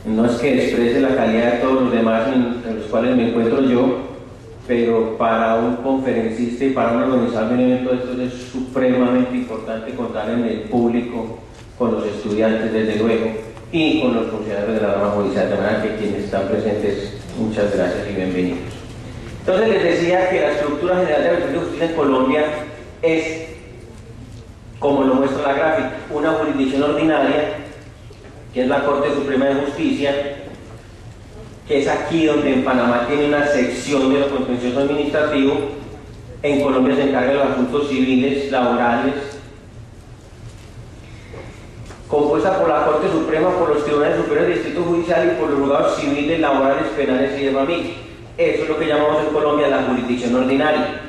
No es que exprese la calidad de todos los demás en los cuales me encuentro yo, pero para un conferencista y para un organizador de un evento de estos es supremamente importante contar en el público, con los estudiantes desde luego, y con los funcionarios de la rama judicial, de manera que quienes están presentes, muchas gracias y bienvenidos. Entonces les decía que la estructura general de la Administración de Justicia en Colombia es, como lo muestra la gráfica, una jurisdicción ordinaria, que es la Corte Suprema de Justicia, que es aquí donde en Panamá tiene una sección de lo contencioso administrativo. En Colombia se encarga de los asuntos civiles, laborales, compuesta por la Corte Suprema, por los Tribunales Superiores de Distrito Judicial y por los juzgados civiles, laborales, penales y de familia. Eso es lo que llamamos en Colombia la jurisdicción ordinaria.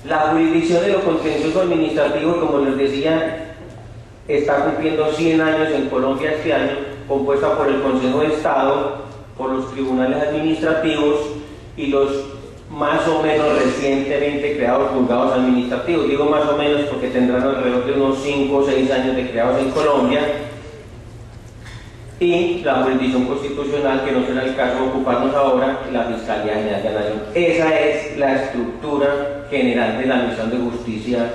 La jurisdicción de lo contencioso administrativo, como les decía, está cumpliendo 100 años en Colombia este año, compuesta por el Consejo de Estado, por los tribunales administrativos y los más o menos recientemente creados juzgados administrativos. Digo más o menos porque tendrán alrededor de unos 5 o 6 años de creados en Colombia, y la jurisdicción constitucional, que no será el caso de ocuparnos ahora, la Fiscalía General de la Nación. Esa es la estructura general de la Administración de Justicia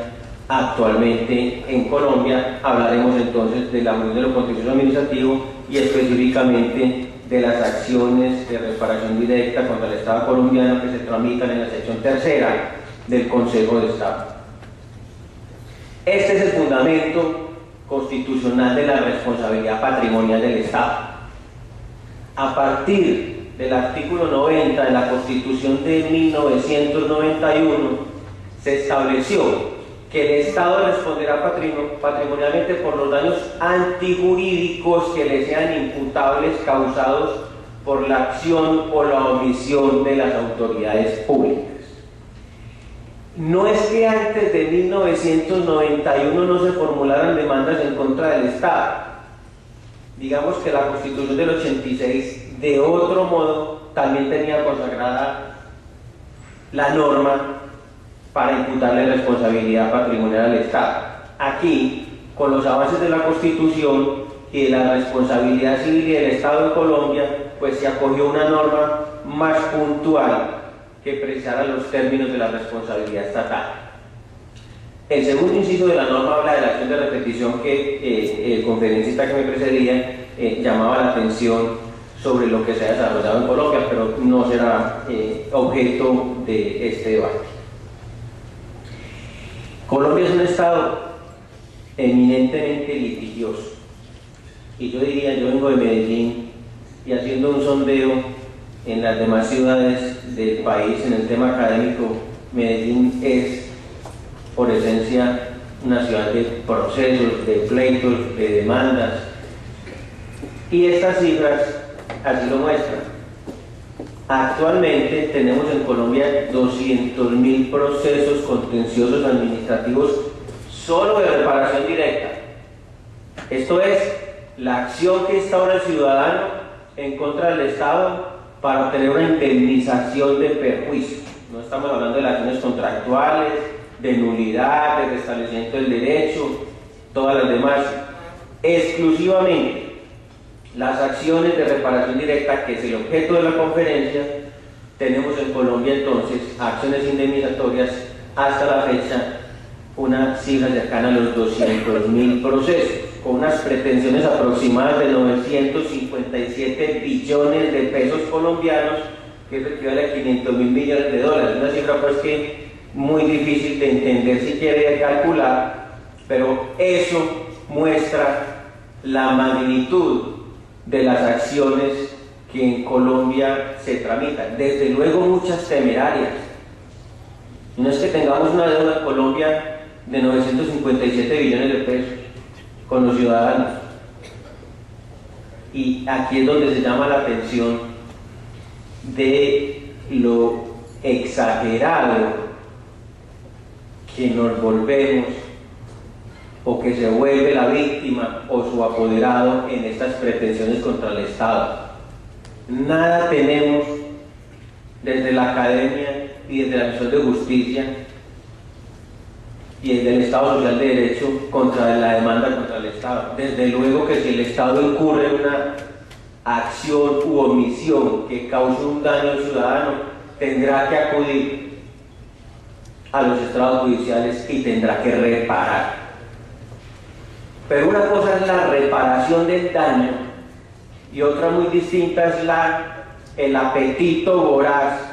actualmente en Colombia. Hablaremos entonces de la Unión de lo Contencioso Administrativo y específicamente de las acciones de reparación directa contra el Estado colombiano que se tramitan en la sección tercera del Consejo de Estado. Este es el fundamento constitucional de la responsabilidad patrimonial del Estado. A partir del artículo 90 de la Constitución de 1991 se estableció que el Estado responderá patrimonialmente por los daños antijurídicos que le sean imputables causados por la acción o la omisión de las autoridades públicas. No es que antes de 1991 no se formularan demandas en contra del Estado. Digamos que la Constitución del 86, de otro modo, también tenía consagrada la norma para imputarle responsabilidad patrimonial al Estado. Aquí, con los avances de la Constitución y de la responsabilidad civil y del Estado en Colombia, pues se acogió una norma más puntual que precisara los términos de la responsabilidad estatal. El segundo inciso de la norma habla de la acción de repetición que el conferencista que me precedía llamaba la atención sobre lo que se ha desarrollado en Colombia, pero no será objeto de este debate. Colombia es un Estado eminentemente litigioso, y yo diría, yo vengo de Medellín, y haciendo un sondeo en las demás ciudades del país en el tema académico, Medellín es por esencia una ciudad de procesos, de pleitos, de demandas, y estas cifras así lo muestran. Actualmente tenemos en Colombia 200.000 procesos contenciosos administrativos solo de reparación directa. Esto es la acción que instaura el ciudadano en contra del Estado para obtener una indemnización de perjuicio. No estamos hablando de las acciones contractuales, de nulidad, de restablecimiento del derecho, todas las demás. Exclusivamente las acciones de reparación directa, que es el objeto de la conferencia, tenemos en Colombia entonces acciones indemnizatorias hasta la fecha una cifra cercana a los 200.000 procesos, con unas pretensiones aproximadas de 957 billones de pesos colombianos, que es equivale a 500.000 millones de dólares. Una cifra pues que muy difícil de entender si quiere calcular, pero eso muestra la magnitud de las acciones que en Colombia se tramitan. Desde luego muchas temerarias. No es que tengamos una deuda en Colombia de 957 billones de pesos con los ciudadanos. Y aquí es donde se llama la atención de lo exagerado que nos volvemos, o que se vuelve la víctima o su apoderado en estas pretensiones contra el Estado. Nada tenemos desde la academia y desde la Administración de Justicia y desde el Estado Social de Derecho contra la demanda contra el Estado. Desde luego que si el Estado incurre en una acción u omisión que cause un daño al ciudadano, tendrá que acudir a los estrados judiciales y tendrá que reparar. Pero una cosa es la reparación del daño y otra muy distinta es el apetito voraz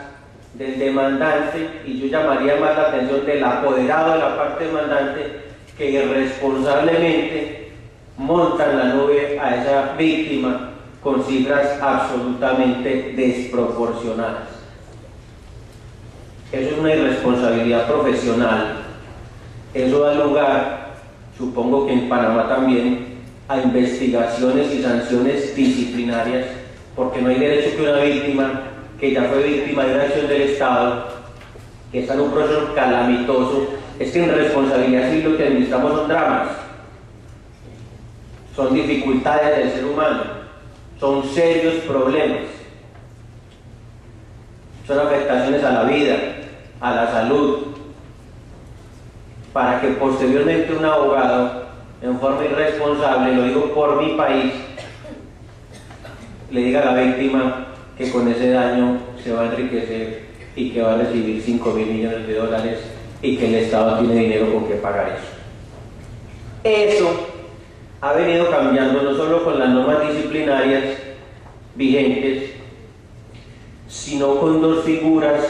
del demandante, y yo llamaría más la atención del apoderado de la parte demandante, que irresponsablemente montan la nube a esa víctima con cifras absolutamente desproporcionadas. Eso es una irresponsabilidad profesional. Eso da lugar, supongo que en Panamá también, a investigaciones y sanciones disciplinarias, porque no hay derecho que una víctima que ya fue víctima de una acción del Estado, que está en un proceso calamitoso, es que en responsabilidad civil lo que administramos son dramas, son dificultades del ser humano, son serios problemas, son afectaciones a la vida, a la salud, para que posteriormente un abogado, en forma irresponsable, lo digo por mi país, le diga a la víctima que con ese daño se va a enriquecer y que va a recibir 5.000 millones de dólares y que el Estado tiene dinero con que pagar eso. Eso ha venido cambiando no solo con las normas disciplinarias vigentes, sino con dos figuras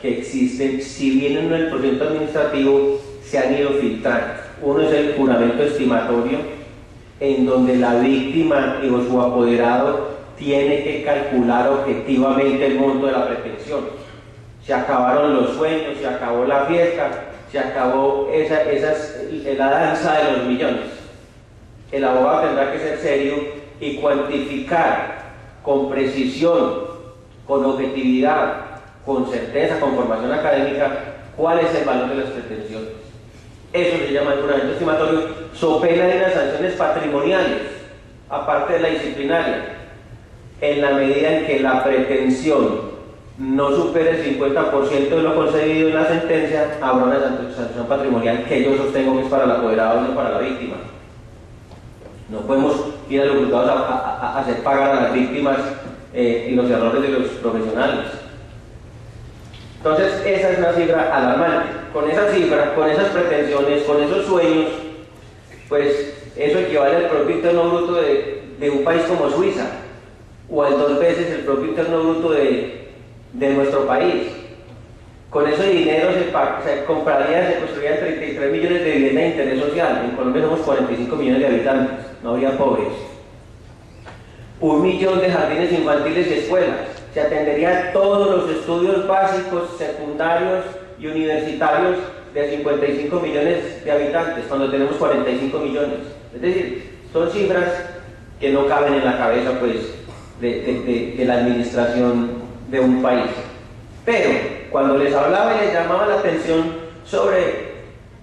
que existen, si bien en el procedimiento administrativo se han ido filtrando. Uno es el juramento estimatorio, en donde la víctima o su apoderado tiene que calcular objetivamente el monto de la pretensión. Se acabaron los sueños, se acabó la fiesta, se acabó la danza de los millones. El abogado tendrá que ser serio y cuantificar con precisión, con objetividad, con certeza, con formación académica, cuál es el valor de las pretensiones. Eso se llama el juramento estimatorio, so pena de unas sanciones patrimoniales, aparte de la disciplinaria. En la medida en que la pretensión no supere el 50% de lo concedido en la sentencia, habrá una sanción patrimonial que yo sostengo que es para el apoderado y no para la víctima. No podemos ir a los juzgados a hacer pagar a las víctimas los errores de los profesionales. Entonces, esa es una cifra alarmante. Con esa cifra, con esas pretensiones, con esos sueños, pues eso equivale al Producto Interno Bruto de un país como Suiza, o al 2 veces el Producto Interno Bruto de nuestro país. Con ese dinero se compraría, se construirían 33 millones de viviendas de interés social. En Colombia somos 45 millones de habitantes, no habría pobres. 1 millón de jardines infantiles y escuelas. Se atendería todos los estudios básicos, secundarios y universitarios de 55 millones de habitantes, cuando tenemos 45 millones. Es decir, son cifras que no caben en la cabeza, pues, de la administración de un país. Pero cuando les hablaba y les llamaba la atención sobre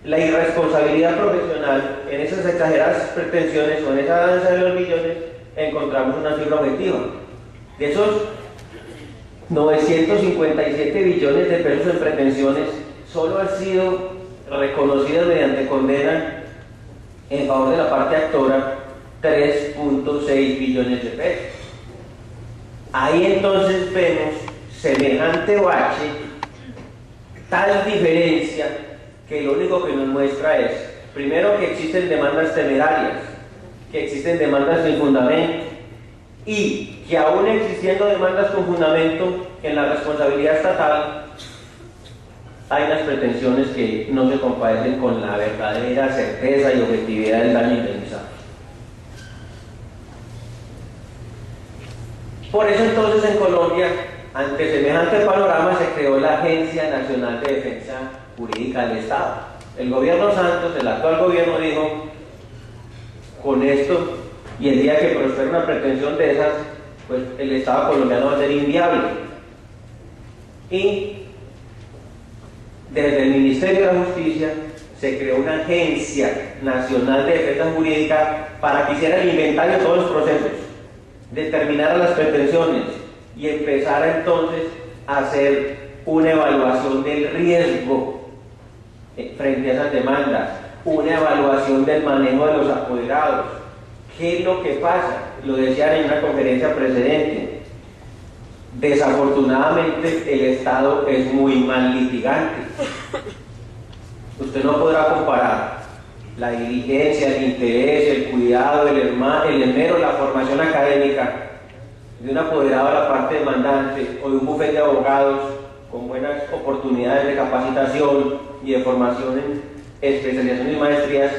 la irresponsabilidad profesional en esas exageradas pretensiones o en esa danza de los millones, encontramos una cifra objetiva. De esos 957 billones de pesos en pretensiones, solo han sido reconocidas mediante condena en favor de la parte actora 3.6 billones de pesos. Ahí entonces vemos semejante bache, tal diferencia, que lo único que nos muestra es, primero, que existen demandas temerarias, que existen demandas sin fundamento, y que aún existiendo demandas con fundamento en la responsabilidad estatal, hay unas pretensiones que no se compadecen con la verdadera certeza y objetividad del daño indemnizado. Por eso entonces en Colombia, ante semejante panorama, se creó la Agencia Nacional de Defensa Jurídica del Estado. El gobierno Santos, el actual gobierno, dijo, con esto, y el día que prospere una pretensión de esas, pues el Estado colombiano va a ser inviable. Y desde el Ministerio de la Justicia se creó una Agencia Nacional de Defensa Jurídica para que hiciera el inventario de todos los procesos, determinara las pretensiones y empezara entonces a hacer una evaluación del riesgo frente a esas demandas, una evaluación del manejo de los apoderados, ¿Qué es lo que pasa? Lo decían en una conferencia precedente. Desafortunadamente el Estado es muy mal litigante. Usted no podrá comparar la diligencia, el interés, el cuidado, el esmero, la formación académica de un apoderado de la parte demandante o de un bufete de abogados con buenas oportunidades de capacitación y de formación en especializaciones y maestrías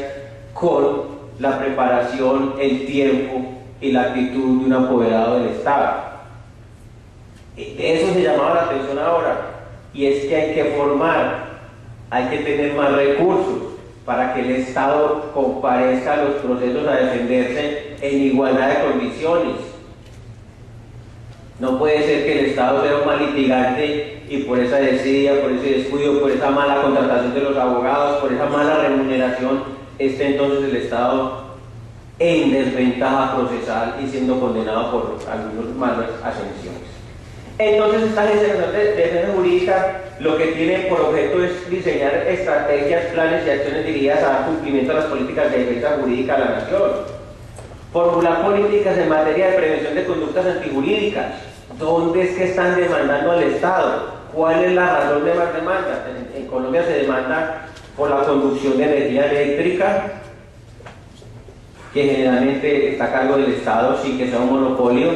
con la preparación, el tiempo y la actitud de un apoderado del Estado. De eso se llamaba la atención ahora, y es que hay que formar, hay que tener más recursos para que el Estado comparezca a los procesos a defenderse en igualdad de condiciones. No puede ser que el Estado sea un mal litigante y por esa desidia, por ese descuido, por esa mala contratación de los abogados, por esa mala remuneración, esté entonces el Estado en desventaja procesal y siendo condenado por algunas malas ascensiones. Entonces esta Agencia Nacional de Defensa Jurídica lo que tiene por objeto es diseñar estrategias, planes y acciones dirigidas a dar cumplimiento a las políticas de defensa jurídica de la nación, formular políticas en materia de prevención de conductas antijurídicas. ¿Dónde es que están demandando al Estado? ¿Cuál es la razón de más demanda? En Colombia se demanda por la conducción de energía eléctrica, que generalmente está a cargo del Estado sin que sea un monopolio.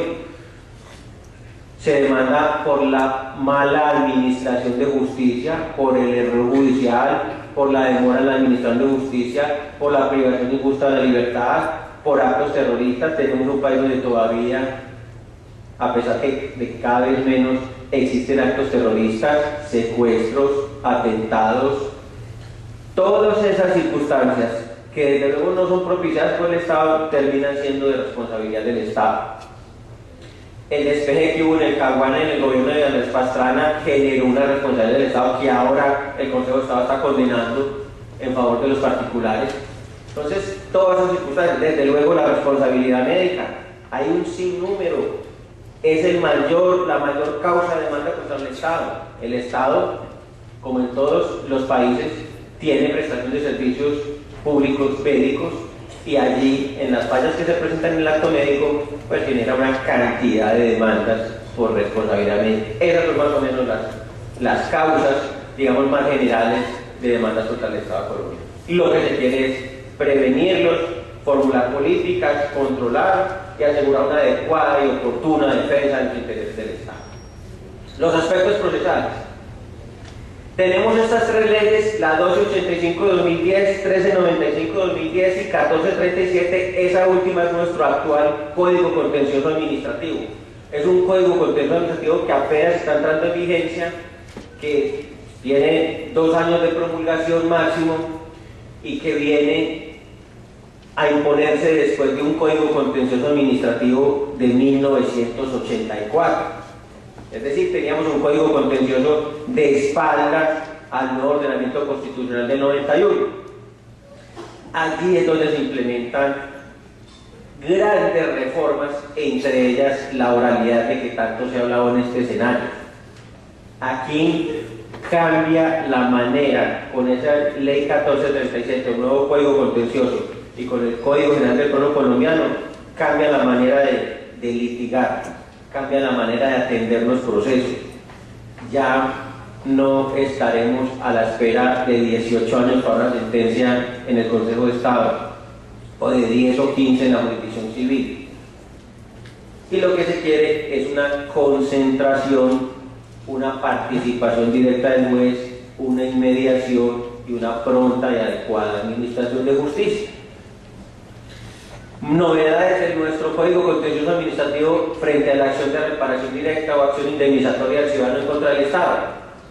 Se demanda por la mala administración de justicia, por el error judicial, por la demora en la administración de justicia, por la privación injusta de la libertad, por actos terroristas. Tenemos un país donde todavía, a pesar de que cada vez menos existen actos terroristas, secuestros, atentados, todas esas circunstancias que desde luego no son propiciadas por el Estado terminan siendo de responsabilidad del Estado. El despeje que hubo en el Caguán en el gobierno de Andrés Pastrana generó una responsabilidad del Estado que ahora el Consejo de Estado está condenando en favor de los particulares. Entonces, todas esas circunstancias, desde luego la responsabilidad médica, hay un sinnúmero, es la mayor causa de demanda contra el Estado. El Estado, como en todos los países, tiene prestación de servicios públicos médicos, y allí, en las fallas que se presentan en el acto médico, pues genera una cantidad de demandas por responsabilidad médica. Esas son más o menos las causas, digamos, más generales de demandas contra el Estado colombiano. Y lo que se quiere es prevenirlos, formular políticas, controlar y asegurar una adecuada y oportuna defensa de los intereses del Estado. Los aspectos procesales. Tenemos estas tres leyes, la 1285-2010, 1395-2010 y 1437. Esa última es nuestro actual Código Contencioso Administrativo. Es un Código Contencioso Administrativo que apenas está entrando en vigencia, que tiene 2 años de promulgación máximo y que viene a imponerse después de un Código Contencioso Administrativo de 1984. Es decir, teníamos un código contencioso de espaldas al nuevo ordenamiento constitucional del 91. Allí es donde se implementan grandes reformas, entre ellas la oralidad de que tanto se ha hablado en este escenario. Aquí cambia la manera, con esa ley 1437, un nuevo código contencioso, y con el Código General del Código Colombiano, cambia la manera de litigar, cambia la manera de atender los procesos. Ya no estaremos a la espera de 18 años para una sentencia en el Consejo de Estado, o de 10 o 15 en la jurisdicción civil. Y lo que se quiere es una concentración, una participación directa del juez, una inmediación y una pronta y adecuada administración de justicia. Novedades en nuestro Código Contencioso Administrativo frente a la acción de reparación directa o acción indemnizatoria del ciudadano en contra del Estado.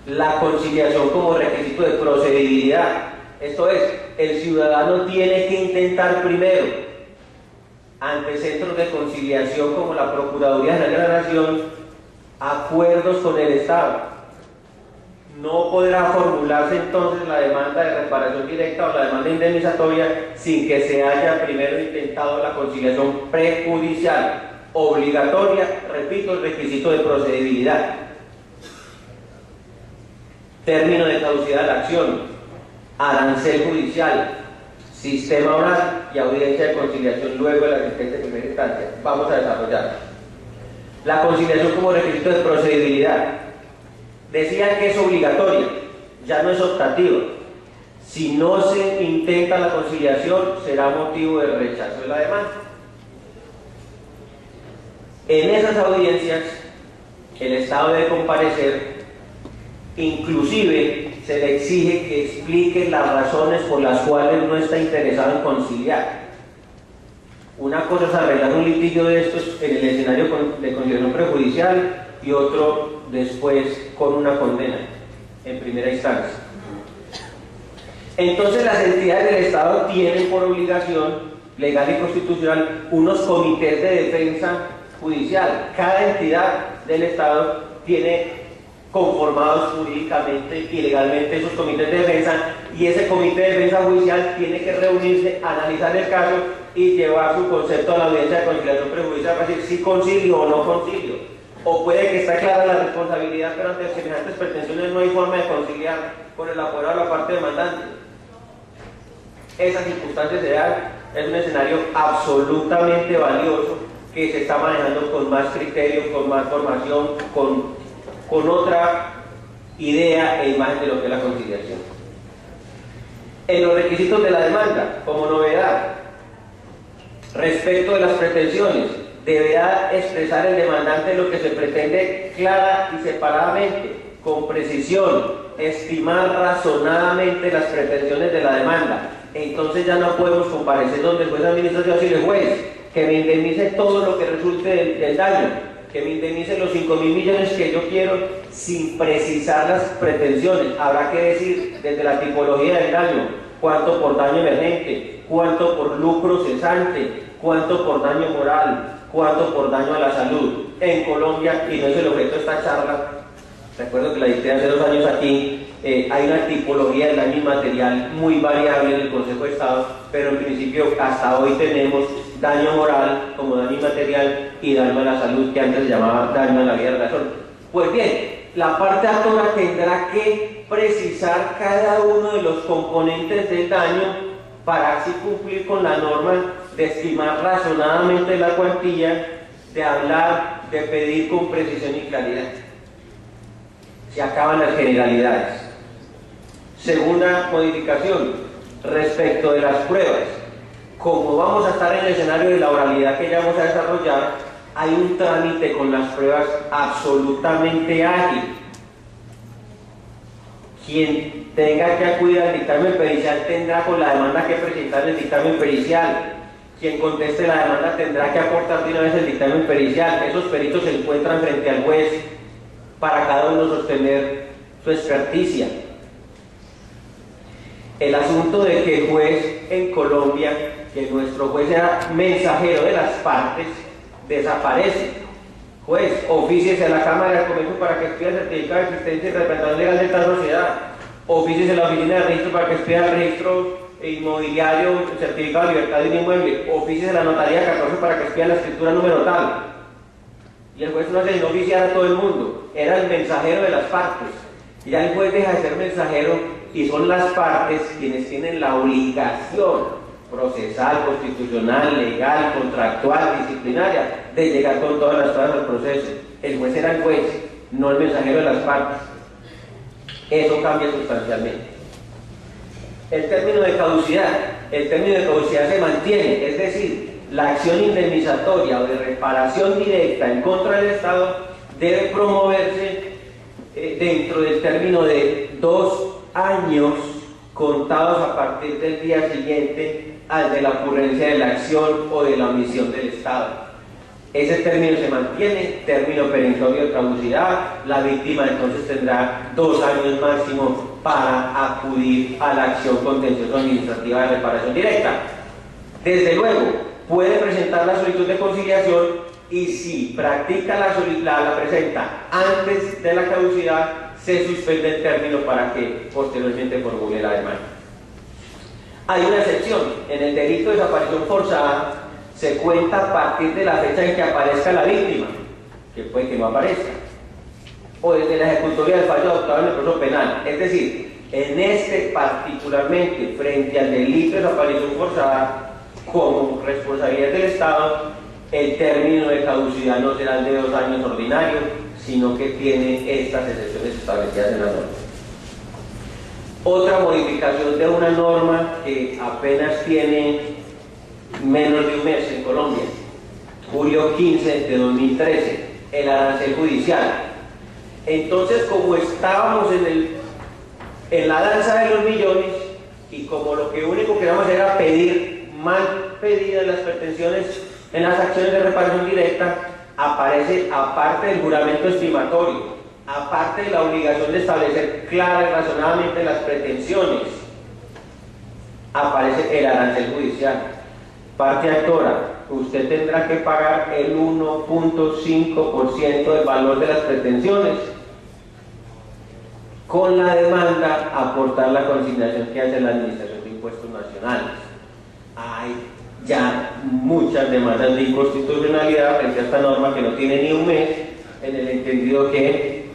La conciliación como requisito de procedibilidad. Esto es, el ciudadano tiene que intentar primero, ante centros de conciliación como la Procuraduría General de la Nación, acuerdos con el Estado. No podrá formularse entonces la demanda de reparación directa o la demanda indemnizatoria sin que se haya primero intentado la conciliación prejudicial, obligatoria, repito, el requisito de procedibilidad. Término de caducidad de la acción, arancel judicial. sistema oral y audiencia de conciliación luego de la sentencia de primera instancia. Vamos a desarrollar la conciliación como requisito de procedibilidad. Decían que es obligatoria, ya no es optativa. Si no se intenta la conciliación, será motivo de rechazo de la demanda. En esas audiencias, el Estado debe comparecer, inclusive se le exige que explique las razones por las cuales no está interesado en conciliar. Una cosa es arreglar un litigio de estos en el escenario de conciliación prejudicial y otro después con una condena en primera instancia. Entonces las entidades del Estado tienen por obligación legal y constitucional unos comités de defensa judicial. Cada entidad del Estado tiene conformados jurídicamente y legalmente esos comités de defensa, y ese comité de defensa judicial tiene que reunirse, analizar el caso y llevar su concepto a la audiencia de conciliación prejudicial para decir si concilio o no concilio. O puede que esté clara la responsabilidad, pero ante semejantes pretensiones no hay forma de conciliar con el apoderado de la parte demandante. Esa circunstancia se da, es un escenario absolutamente valioso que se está manejando con más criterio, con más formación, con otra idea e imagen de lo que es la conciliación. En los requisitos de la demanda, como novedad, respecto de las pretensiones, deberá expresar el demandante lo que se pretende clara y separadamente, con precisión, estimar razonadamente las pretensiones de la demanda. Entonces ya no podemos comparecer donde el juez de administración y el juez, que me indemnice todo lo que resulte del daño, que me indemnice los 5.000 millones que yo quiero, sin precisar las pretensiones. Habrá que decir desde la tipología del daño, cuánto por daño emergente, cuánto por lucro cesante, cuánto por daño moral, cuánto por daño a la salud. En Colombia, y no es el objeto de esta charla, recuerdo que la dicté hace 2 años aquí, hay una tipología del daño inmaterial muy variable en el Consejo de Estado, pero en principio hasta hoy tenemos daño moral como daño inmaterial y daño a la salud, que antes se llamaba daño a la vida de la persona. Pues bien, la parte actora tendrá que precisar cada uno de los componentes del daño para así cumplir con la norma de estimar razonadamente la cuantía, de hablar, de pedir con precisión y claridad. Se acaban las generalidades. Segunda modificación, respecto de las pruebas. Como vamos a estar en el escenario de la oralidad que ya vamos a desarrollar, hay un trámite con las pruebas absolutamente ágil. Quien tenga que acudir al dictamen pericial tendrá con la demanda que presentar el dictamen pericial. Quien conteste la demanda tendrá que aportar de una vez el dictamen pericial. Esos peritos se encuentran frente al juez para cada uno sostener su experticia. El asunto de que el juez en Colombia, que nuestro juez era mensajero de las partes, desaparece. Juez, ofíciese a la Cámara de Comercio para que expida el certificado de existencia y representación legal de tal sociedad. Ofíciese a la Oficina de Registro para que expida el registro inmobiliario, el certificado de libertad de un inmueble. Ofíciese a la Notaría 14 para que expida la escritura número tal. Y el juez no se oficiar a todo el mundo, era el mensajero de las partes. Y ya el juez deja de ser mensajero y son las partes quienes tienen la obligación procesal, constitucional, legal, contractual, disciplinaria, de llegar con todas las pruebas al proceso. El juez era el juez, no el mensajero de las partes. Eso cambia sustancialmente. El término de caducidad se mantiene, es decir, la acción indemnizatoria o de reparación directa en contra del Estado debe promoverse dentro del término de 2 años contados a partir del día siguiente al de la ocurrencia de la acción o de la omisión del Estado. Ese término se mantiene, término perentorio de caducidad. La víctima entonces tendrá 2 años máximo para acudir a la acción contenciosa administrativa de reparación directa. Desde luego, puede presentar la solicitud de conciliación y si practica la presenta antes de la caducidad, se suspende el término para que posteriormente formule la demanda. Hay una excepción. En el delito de desaparición forzada se cuenta a partir de la fecha en que aparezca la víctima, que puede que no aparezca, o desde la ejecutoria del fallo adoptado en el proceso penal. Es decir, en este particularmente, frente al delito de desaparición forzada, como responsabilidad del Estado, el término de caducidad no será el de 2 años ordinario, sino que tiene estas excepciones establecidas en la norma. Otra modificación de una norma que apenas tiene menos de un mes en Colombia, julio 15 de 2013, el arancel judicial. Entonces, como estábamos en la danza de los millones, y como lo que único que queríamos era pedir mal pedidas las pretensiones en las acciones de reparación directa, aparece, aparte del juramento estimatorio, aparte de la obligación de establecer clara y razonadamente las pretensiones, aparece el arancel judicial. Parte actora, usted tendrá que pagar el 1.5% del valor de las pretensiones. Con la demanda, aportar la consignación que hace la Administración de Impuestos Nacionales. Hay ya muchas demandas de inconstitucionalidad frente a esta norma que no tiene ni un mes, en el entendido que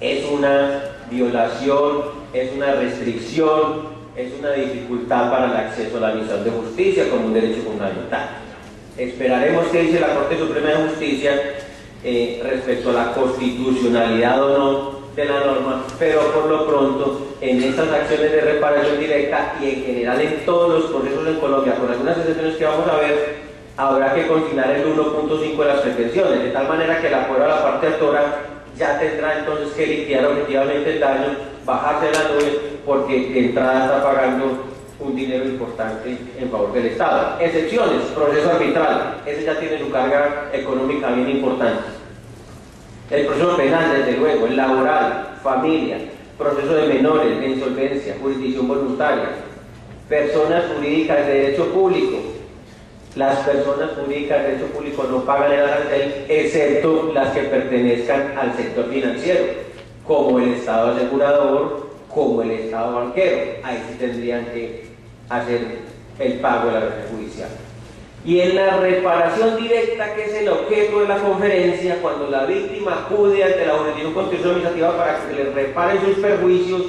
es una violación, es una restricción, es una dificultad para el acceso a la administración de justicia como un derecho fundamental. Esperaremos qué dice la Corte Suprema de Justicia respecto a la constitucionalidad o no de la norma, pero por lo pronto en estas acciones de reparación directa y en general en todos los procesos en Colombia, con algunas excepciones que vamos a ver, habrá que consignar el 1.5 de las pretensiones, de tal manera que el acuerdo a la parte autora ya tendrá entonces que liquidar objetivamente el daño, bajarse de la nube, porque de entrada está pagando un dinero importante en favor del Estado. Excepciones, proceso arbitral, ese ya tiene su carga económica bien importante. El proceso penal, desde luego, el laboral, familia, proceso de menores, de insolvencia, jurisdicción voluntaria, personas jurídicas de derecho público. Las personas jurídicas de derecho público no pagan el arancel, excepto las que pertenezcan al sector financiero, como el Estado asegurador, como el Estado banquero. Ahí sí tendrían que hacer el pago de la arancel judicial. Y en la reparación directa, que es el objeto de la conferencia, cuando la víctima acude ante la jurisdicción contencioso administrativa para que se le reparen sus perjuicios,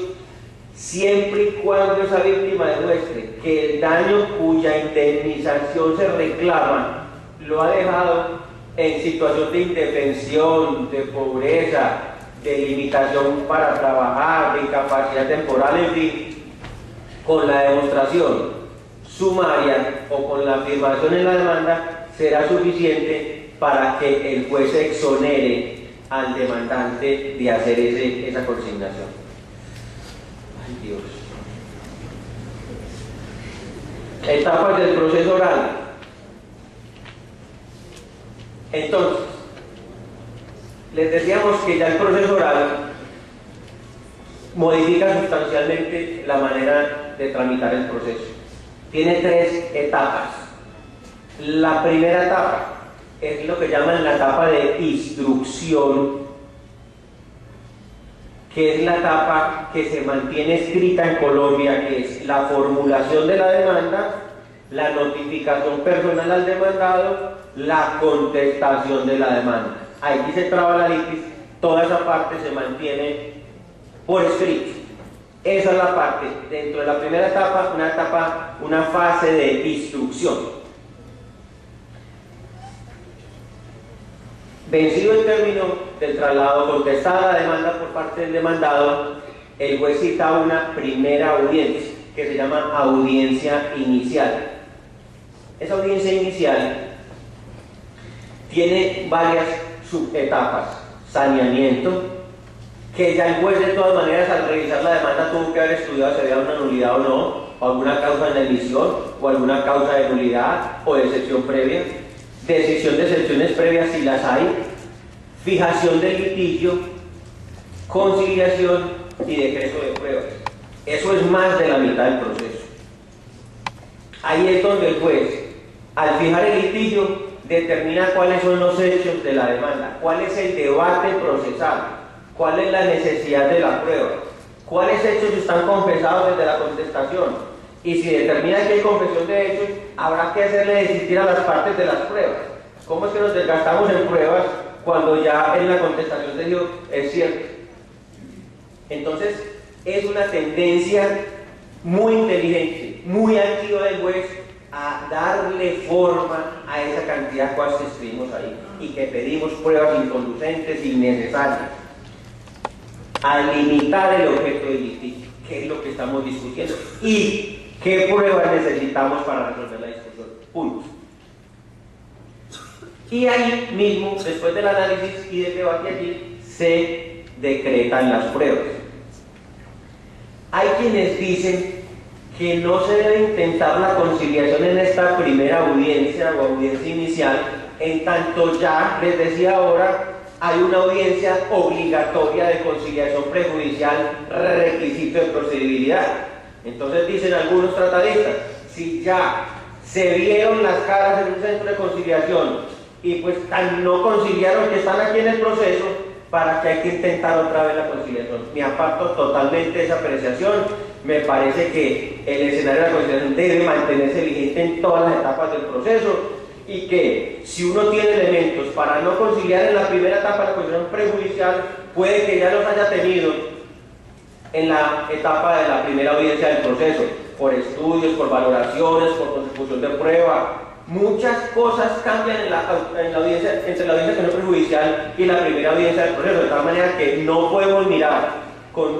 siempre y cuando esa víctima demuestre que el daño cuya indemnización se reclama lo ha dejado en situación de indefensión, de pobreza, de limitación para trabajar, de incapacidad temporal, en fin, con la demostración sumaria o con la afirmación en la demanda será suficiente para que el juez exonere al demandante de hacer esa consignación. Ay, Dios. Etapas del proceso oral. Entonces, les decíamos que ya el proceso oral modifica sustancialmente la manera de tramitar el proceso. Tiene 3 etapas. La primera etapa es lo que llaman la etapa de instrucción, que es la etapa que se mantiene escrita en Colombia, que es la formulación de la demanda, la notificación personal al demandado, la contestación de la demanda. Aquí se traba la litis, toda esa parte se mantiene por escrito. Esa es la parte, dentro de la primera etapa, una fase de instrucción. Vencido el término del traslado, contestada la demanda por parte del demandado, el juez cita una primera audiencia, que se llama audiencia inicial. Esa audiencia inicial tiene varias subetapas. Saneamiento, que ya el juez de todas maneras al revisar la demanda tuvo que haber estudiado si había una nulidad o no, o alguna causa de la emisión, o alguna causa de nulidad o de excepción previa, decisión de excepciones previas si las hay, fijación del litigio, conciliación y decreto de pruebas. Eso es más de la mitad del proceso. Ahí es donde el juez, al fijar el litigio, determina cuáles son los hechos de la demanda, cuál es el debate procesal, cuál es la necesidad de la prueba, cuáles hechos están confesados desde la contestación, y si determina que hay confesión de hechos, habrá que hacerle desistir a las partes de las pruebas. ¿Cómo es que nos desgastamos en pruebas cuando ya en la contestación se dijo es cierto? Entonces, es una tendencia muy inteligente, muy activa del juez a darle forma a esa cantidad de cosas que escribimos ahí y que pedimos pruebas inconducentes, innecesarias, a limitar el objeto del litigio, que es lo que estamos discutiendo, y qué pruebas necesitamos para resolver la discusión. Punto. Y ahí mismo, después del análisis y del debate allí, se decretan las pruebas. Hay quienes dicen que no se debe intentar la conciliación en esta primera audiencia o audiencia inicial, en tanto ya, les decía ahora, hay una audiencia obligatoria de conciliación prejudicial, requisito de procedibilidad. Entonces dicen algunos tratadistas, si ya se vieron las caras en un centro de conciliación y pues tan no conciliaron que están aquí en el proceso, para que hay que intentar otra vez la conciliación. Me aparto totalmente de esa apreciación. Me parece que el escenario de la conciliación debe mantenerse vigente en todas las etapas del proceso y que si uno tiene elementos para no conciliar en la primera etapa de la conciliación prejudicial, puede que ya los haya tenido en la etapa de la primera audiencia del proceso, por estudios, por valoraciones, por consecución de prueba. Muchas cosas cambian en la audiencia, entre la audiencia que no es prejudicial y la primera audiencia del proceso, de tal manera que no podemos mirar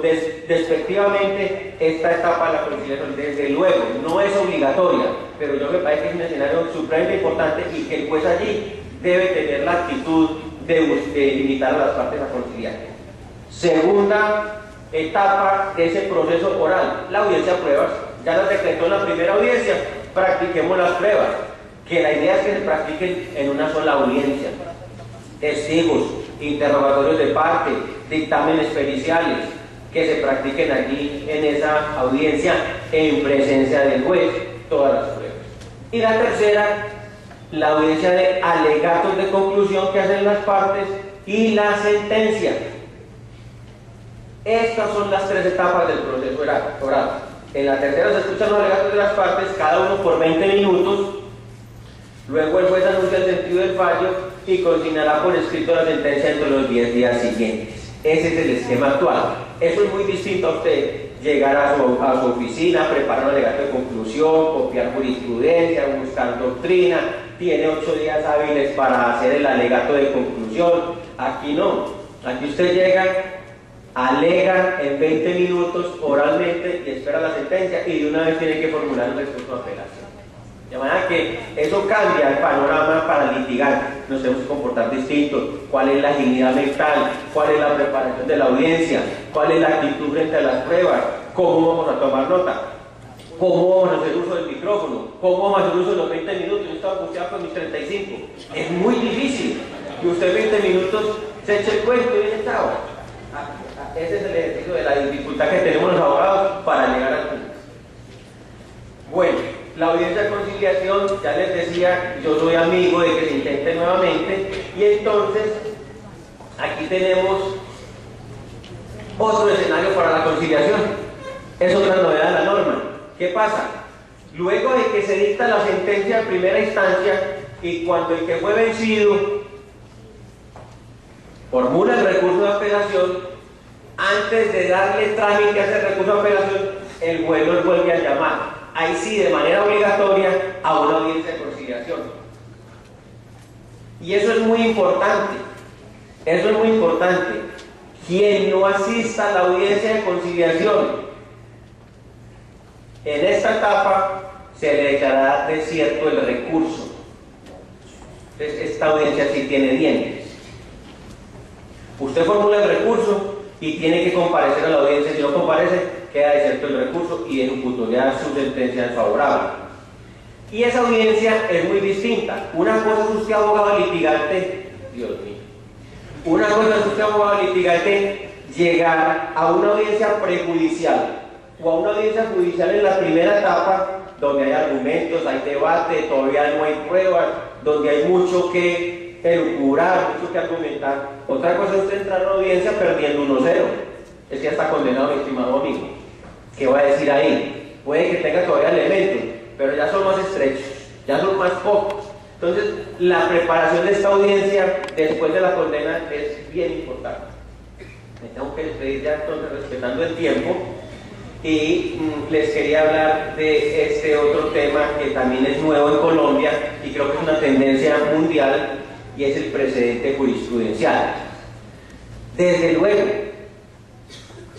despectivamente esta etapa de la conciliación. Desde luego, no es obligatoria, pero yo me parece que es un escenario supremamente importante y que el juez allí debe tener la actitud de limitar a las partes a conciliar. Segunda etapa de ese proceso oral, la audiencia de pruebas. Ya las decretó en la primera audiencia, practiquemos las pruebas, que la idea es que se practiquen en una sola audiencia. Testigos, interrogatorios de parte, dictámenes periciales, que se practiquen allí en esa audiencia en presencia del juez, todas las pruebas. Y la tercera, la audiencia de alegatos de conclusión que hacen las partes y la sentencia. Estas son las tres etapas del proceso oral. En la tercera se escuchan los alegatos de las partes, cada uno por 20 minutos. Luego el juez anuncia el sentido del fallo y consignará por escrito la sentencia entre los 10 días siguientes. Ese es el esquema actual. Eso es muy distinto a usted llegar a su oficina, preparar un alegato de conclusión, copiar jurisprudencia, buscar doctrina, tiene 8 días hábiles para hacer el alegato de conclusión. Aquí no. Aquí usted llega, alega en 20 minutos oralmente y espera la sentencia y de una vez tiene que formular un recurso de apelación. De manera que eso cambia el panorama para litigar. Nos tenemos que comportar distinto. ¿Cuál es la agilidad mental? ¿Cuál es la preparación de la audiencia? ¿Cuál es la actitud frente a las pruebas? ¿Cómo vamos a tomar nota? ¿Cómo vamos a hacer uso del micrófono? ¿Cómo vamos a hacer uso de los 20 minutos? Yo estaba angustiado con mis 35. Es muy difícil que usted 20 minutos se eche el cuento y dice chao. Ese es el ejercicio de la dificultad que tenemos los abogados para llegar al punto. Bueno, la audiencia de conciliación, ya les decía, yo soy amigo de que se intente nuevamente, y entonces aquí tenemos otro escenario para la conciliación. Es otra novedad de la norma. ¿Qué pasa? Luego de que se dicta la sentencia de primera instancia y cuando el que fue vencido formula el recurso de apelación, antes de darle trámite a ese recurso de apelación, el juez los vuelve a llamar. Ahí sí, de manera obligatoria, a una audiencia de conciliación. Y eso es muy importante. Eso es muy importante. Quien no asista a la audiencia de conciliación, en esta etapa se le echará desierto el recurso. Entonces, esta audiencia sí tiene dientes. Usted formula el recurso y tiene que comparecer a la audiencia. Si no comparece, queda desierto el recurso y ejecutoria su sentencia desfavorable. Y esa audiencia es muy distinta. Una cosa es usted abogado litigante, Dios mío. Una cosa es usted abogado litigante llegar a una audiencia prejudicial o a una audiencia judicial en la primera etapa, donde hay argumentos, hay debate, todavía no hay pruebas, donde hay mucho que elucubrar, mucho que argumentar. Otra cosa es usted entrar a una audiencia perdiendo 1-0. Es que ya está condenado, mi estimado amigo. ¿Qué va a decir ahí? Puede que tenga todavía elementos, pero ya son más estrechos, ya son más pocos. Entonces, la preparación de esta audiencia después de la condena es bien importante. Me tengo que despedir ya, entonces, respetando el tiempo, y les quería hablar de este otro tema que también es nuevo en Colombia y creo que es una tendencia mundial, y es el precedente jurisprudencial. Desde luego,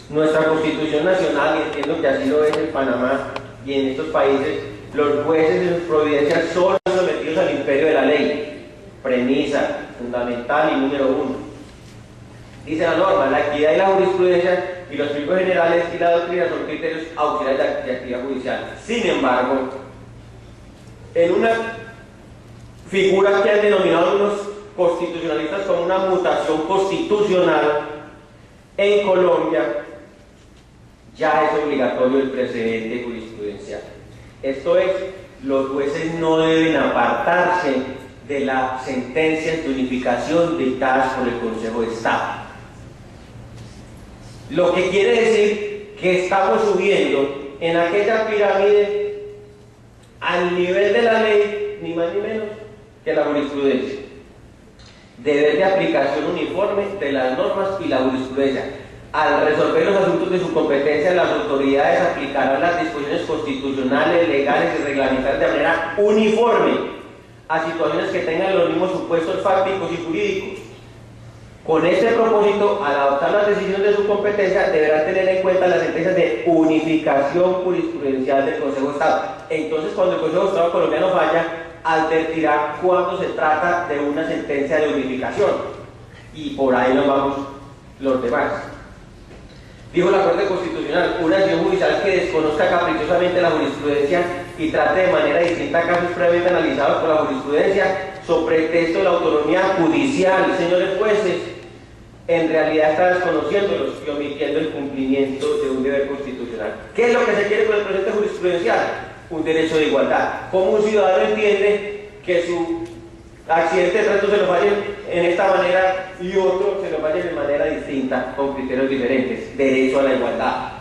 nuestra Constitución Nacional, y entiendo que así lo es en Panamá y en estos países, los jueces en sus providencias son sometidos al imperio de la ley, premisa fundamental y número uno. Dice la norma, la equidad y la jurisprudencia y los principios generales y la doctrina son criterios auxiliares de actividad judicial. Sin embargo, en una figura que han denominado unos constitucionalistas como una mutación constitucional, en Colombia ya es obligatorio el precedente jurisprudencial. Esto es, los jueces no deben apartarse de las sentencias de unificación dictadas por el Consejo de Estado. Lo que quiere decir que estamos subiendo en aquella pirámide al nivel de la ley, ni más ni menos que la jurisprudencia. Deber de aplicación uniforme de las normas y la jurisprudencia. Al resolver los asuntos de su competencia, las autoridades aplicarán las disposiciones constitucionales, legales y reglamentarias de manera uniforme a situaciones que tengan los mismos supuestos fácticos y jurídicos. Con este propósito, al adoptar las decisiones de su competencia, deberán tener en cuenta las sentencias de unificación jurisprudencial del Consejo de Estado. Entonces, cuando el Consejo de Estado colombiano falla, advertirá cuando se trata de una sentencia de unificación. Y por ahí nos vamos los demás. Dijo la Corte Constitucional, una acción judicial que desconozca caprichosamente la jurisprudencia y trate de manera distinta casos previamente analizados por la jurisprudencia, sobre pretexto de la autonomía judicial, señores jueces, en realidad está desconociéndolos y omitiendo el cumplimiento de un deber constitucional. ¿Qué es lo que se quiere con el presente jurisprudencial? Un derecho de igualdad. ¿Cómo un ciudadano entiende que su accidente de tránsito se lo falle en esta manera y otro se lo falle de manera distinta, con criterios diferentes? Derecho a la igualdad.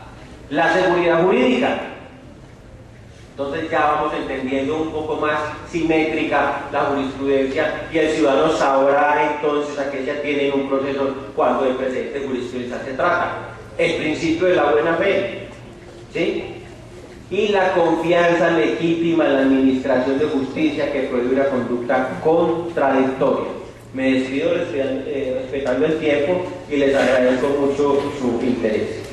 La seguridad jurídica. Entonces ya vamos entendiendo un poco más simétrica la jurisprudencia y el ciudadano sabrá entonces a qué se atiene en un proceso cuando de precedente jurisprudencial se trata. El principio de la buena fe, ¿sí? Y la confianza legítima en la administración de justicia que prohíbe una conducta contradictoria. Me despido respetando el tiempo y les agradezco mucho su interés.